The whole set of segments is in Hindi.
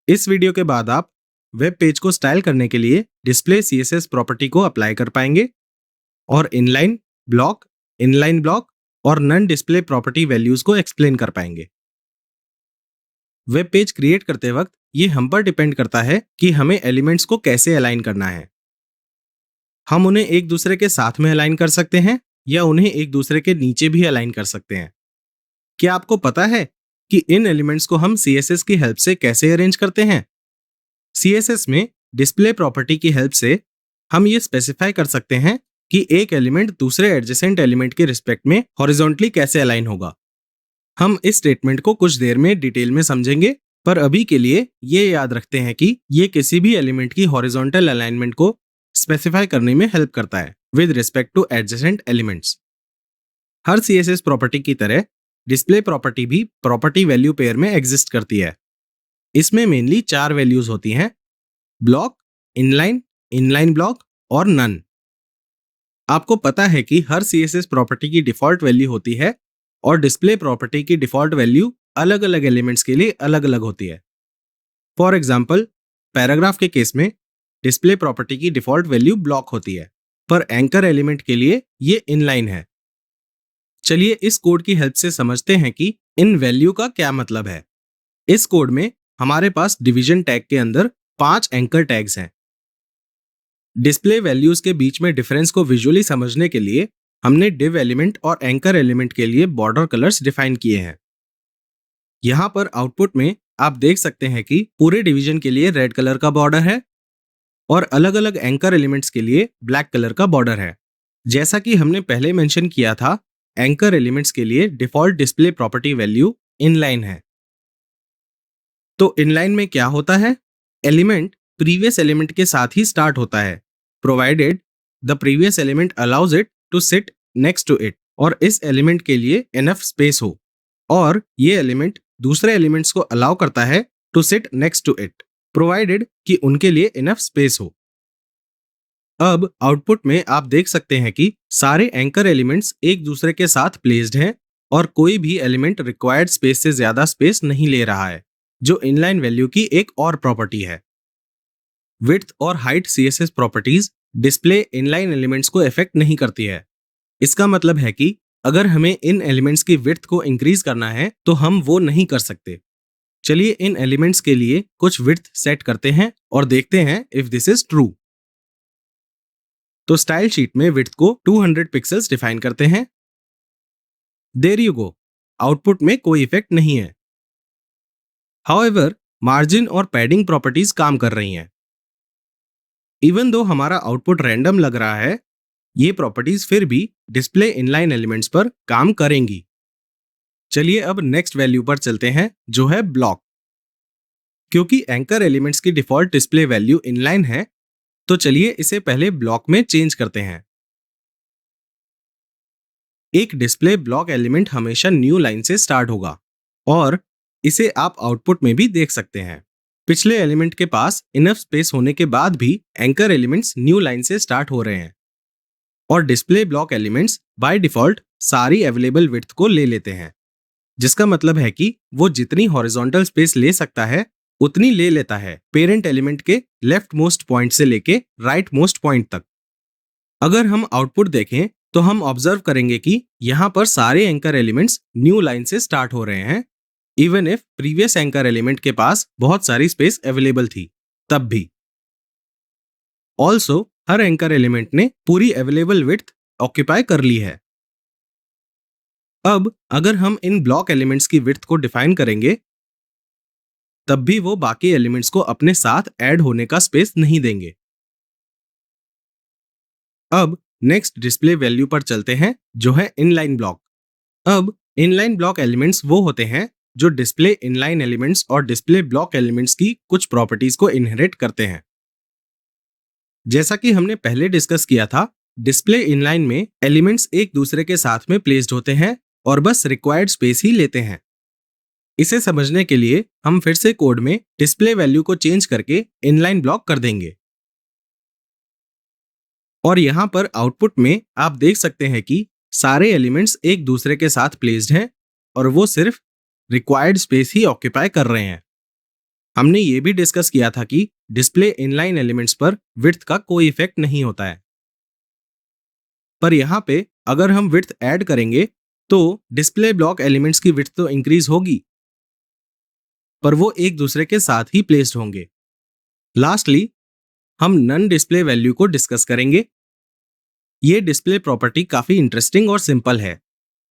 इस वीडियो के बाद आप वेब पेज को स्टाइल करने के लिए डिस्प्ले सीएसएस प्रॉपर्टी को अप्लाई कर पाएंगे और इनलाइन ब्लॉक और नन डिस्प्ले प्रॉपर्टी वैल्यूज को एक्सप्लेन कर पाएंगे। वेब पेज क्रिएट करते वक्त ये हम पर डिपेंड करता है कि हमें एलिमेंट्स को कैसे अलाइन करना है। हम उन्हें एक दूसरे के साथ में अलाइन कर सकते हैं या उन्हें एक दूसरे के नीचे भी अलाइन कर सकते हैं। क्या आपको पता है कि इन एलिमेंट्स को हम सीएसएस की हेल्प से कैसे अरेंज करते हैं? सीएसएस में डिस्प्ले प्रॉपर्टी की हेल्प से हम ये स्पेसिफाई कर सकते हैं कि एक एलिमेंट दूसरे एडजेसेंट एलिमेंट के रिस्पेक्ट में हॉरिजॉन्टली कैसे अलाइन होगा। हम इस स्टेटमेंट को कुछ देर में डिटेल में समझेंगे, पर अभी के लिए ये याद रखते हैं कि ये किसी भी एलिमेंट की हॉरिजॉन्टल अलाइनमेंट को स्पेसिफाई करने में हेल्प करता है with respect two adjacent elements. Her CSS property की तरह डिस्प्ले प्रॉपर्टी भी प्रॉपर्टी वैल्यू पेयर में एग्जिस्ट करती है। इसमें मेनली 4 वैल्यूज होती हैं: ब्लॉक, इनलाइन ब्लॉक और नन। आपको पता है कि हर सीएसएस प्रॉपर्टी की डिफॉल्ट वैल्यू होती है और डिस्प्ले प्रॉपर्टी की डिफॉल्ट वैल्यू अलग अलग एलिमेंट्स के लिए अलग अलग होती है। फॉर एग्जाम्पल, पैराग्राफ के केस में डिस्प्ले प्रॉपर्टी की डिफॉल्ट वैल्यू ब्लॉक होती है, पर एंकर एलिमेंट के लिए ये इनलाइन है। चलिए इस कोड की हेल्प से समझते हैं कि इन वैल्यू का क्या मतलब है। इस कोड में हमारे पास डिवीजन टैग के अंदर 5 एंकर टैग्स हैं। डिस्प्ले वैल्यूज के बीच में डिफरेंस को विजुअली समझने के लिए हमने डिव एलिमेंट और एंकर एलिमेंट के लिए बॉर्डर कलर्स डिफाइन किए हैं। यहां पर आउटपुट में आप देख सकते हैं कि पूरे डिवीजन के लिए रेड कलर का बॉर्डर है और अलग अलग एंकर एलिमेंट्स के लिए ब्लैक कलर का बॉर्डर है। जैसा कि हमने पहले मेंशन किया था, एंकर एलिमेंट्स के लिए default display property value inline है। तो इनलाइन में क्या होता है? एलिमेंट प्रीवियस एलिमेंट के साथ ही स्टार्ट होता है, provided the previous element allows it to sit next to it, और इस एलिमेंट के लिए इनफ स्पेस हो, और ये एलिमेंट दूसरे एलिमेंट्स को अलाउ करता है to sit next to it, provided कि उनके लिए इनफ स्पेस हो। अब आउटपुट में आप देख सकते हैं कि सारे एंकर एलिमेंट्स एक दूसरे के साथ प्लेस्ड हैं और कोई भी एलिमेंट रिक्वायर्ड स्पेस से ज्यादा स्पेस नहीं ले रहा है, जो इनलाइन वैल्यू की एक और प्रॉपर्टी है। विड्थ और height CSS properties display inline elements को इफेक्ट नहीं करती है। इसका मतलब है कि अगर हमें इन एलिमेंट्स की विड्थ को इंक्रीज करना है तो हम वो नहीं कर सकते। चलिए इन एलिमेंट्स के लिए कुछ विड्थ सेट करते हैं और देखते हैं इफ दिस इज ट्रू। तो स्टाइल शीट में विड्थ को 200 पिक्सेल्स डिफाइन करते हैं। देयर यू गो, आउटपुट में कोई इफेक्ट नहीं है। हाउएवर, मार्जिन और पैडिंग प्रॉपर्टीज काम कर रही हैं। इवन दो हमारा आउटपुट रैंडम लग रहा है, ये प्रॉपर्टीज फिर भी डिस्प्ले इनलाइन एलिमेंट्स पर काम करेंगी। चलिए अब नेक्स्ट वैल्यू पर चलते हैं, जो है ब्लॉक। क्योंकि एंकर एलिमेंट्स की डिफॉल्ट डिस्प्ले वैल्यू इनलाइन है, तो चलिए इसे पहले ब्लॉक में चेंज करते हैं। एक डिस्प्ले ब्लॉक एलिमेंट हमेशा न्यू लाइन से स्टार्ट होगा, और इसे आप आउटपुट में भी देख सकते हैं। पिछले एलिमेंट के पास इनफ स्पेस होने के बाद भी एंकर एलिमेंट्स न्यू लाइन से स्टार्ट हो रहे हैं, और display block elements by default सारी अवेलेबल विड्थ को ले लेते हैं, जिसका मतलब है कि वो जितनी हॉरिजॉन्टल स्पेस ले सकता है उतनी ले लेता है, पेरेंट एलिमेंट के लेफ्ट मोस्ट पॉइंट से लेके राइट मोस्ट पॉइंट तक। अगर हम आउटपुट देखें तो हम ऑब्जर्व करेंगे कि यहाँ पर सारे एंकर एलिमेंट्स न्यू लाइन से स्टार्ट हो रहे हैं, even if previous anchor element के पास बहुत सारी स्पेस अवेलेबल थी तब भी। ऑल्सो हर एंकर एलिमेंट ने पूरी अवेलेबल विड्थ ऑक्यूपाई कर ली है। अब अगर हम इन ब्लॉक एलिमेंट्स की विड्थ को डिफाइन करेंगे, तब भी वो बाकी एलिमेंट्स को अपने साथ ऐड होने का स्पेस नहीं देंगे। अब नेक्स्ट डिस्प्ले वैल्यू पर चलते हैं, जो है इनलाइन ब्लॉक। अब इनलाइन ब्लॉक एलिमेंट्स वो होते हैं जो डिस्प्ले इनलाइन एलिमेंट्स और डिस्प्ले ब्लॉक एलिमेंट्स की कुछ प्रॉपर्टीज को इनहेरिट करते हैं। जैसा कि हमने पहले डिस्कस किया था, डिस्प्ले इनलाइन में एलिमेंट्स एक दूसरे के साथ में प्लेस्ड होते हैं और बस रिक्वायर्ड स्पेस ही लेते हैं। इसे समझने के लिए हम फिर से कोड में डिस्प्ले वैल्यू को चेंज करके इनलाइन ब्लॉक कर देंगे, और यहां पर आउटपुट में आप देख सकते हैं कि सारे एलिमेंट्स एक दूसरे के साथ प्लेस्ड हैं और वो सिर्फ रिक्वायर्ड स्पेस ही ऑक्यूपाई कर रहे हैं। हमने ये भी डिस्कस किया था कि डिस्प्ले इनलाइन एलिमेंट्स पर विड्थ का कोई इफेक्ट नहीं होता है, पर यहाँ पे अगर हम विड्थ ऐड करेंगे तो डिस्प्ले ब्लॉक एलिमेंट्स की विड्थ तो इंक्रीज होगी, पर वो एक दूसरे के साथ ही प्लेस्ड होंगे। लास्टली हम नन डिस्प्ले वैल्यू को डिस्कस करेंगे। ये डिस्प्ले प्रॉपर्टी काफी इंटरेस्टिंग और सिंपल है।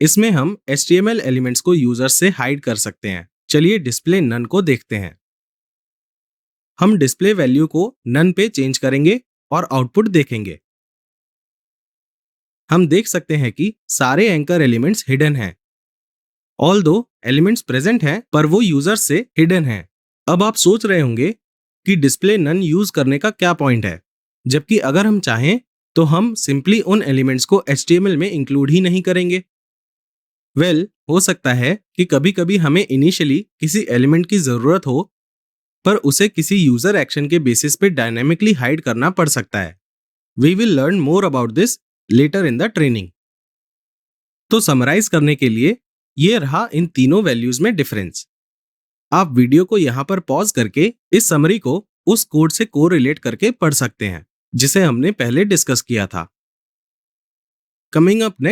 इसमें हम HTML एलिमेंट्स को यूजर से हाइड कर सकते हैं। चलिए डिस्प्ले नन को देखते हैं। हम डिस्प्ले वैल्यू को नन पे चेंज करेंगे और आउटपुट देखेंगे। हम देख सकते हैं कि सारे एंकर एलिमेंट्स हिडन हैं। ऑल्दो एलिमेंट्स प्रेजेंट हैं, पर वो यूजर से हिडन हैं। अब आप सोच रहे होंगे कि डिस्प्ले नन यूज करने का क्या पॉइंट है, जबकि अगर हम चाहें तो हम सिंपली उन एलिमेंट्स को HTML में इंक्लूड ही नहीं करेंगे। हो सकता है कि कभी कभी हमें इनिशियली किसी एलिमेंट की जरूरत हो, पर उसे किसी यूजर एक्शन के बेसिस पे डायनेमिकली हाइड करना पड़ सकता है। We will learn more about this later in the training. तो समराइज करने के लिए ये रहा इन तीनों वैल्यूज में डिफरेंस। आप वीडियो को यहाँ पर पॉज करके इस समरी को उस कोड से कोरिलेट करके पढ़ सकते हैं जिसे हमने पहले डिस्कस किया था। Coming up next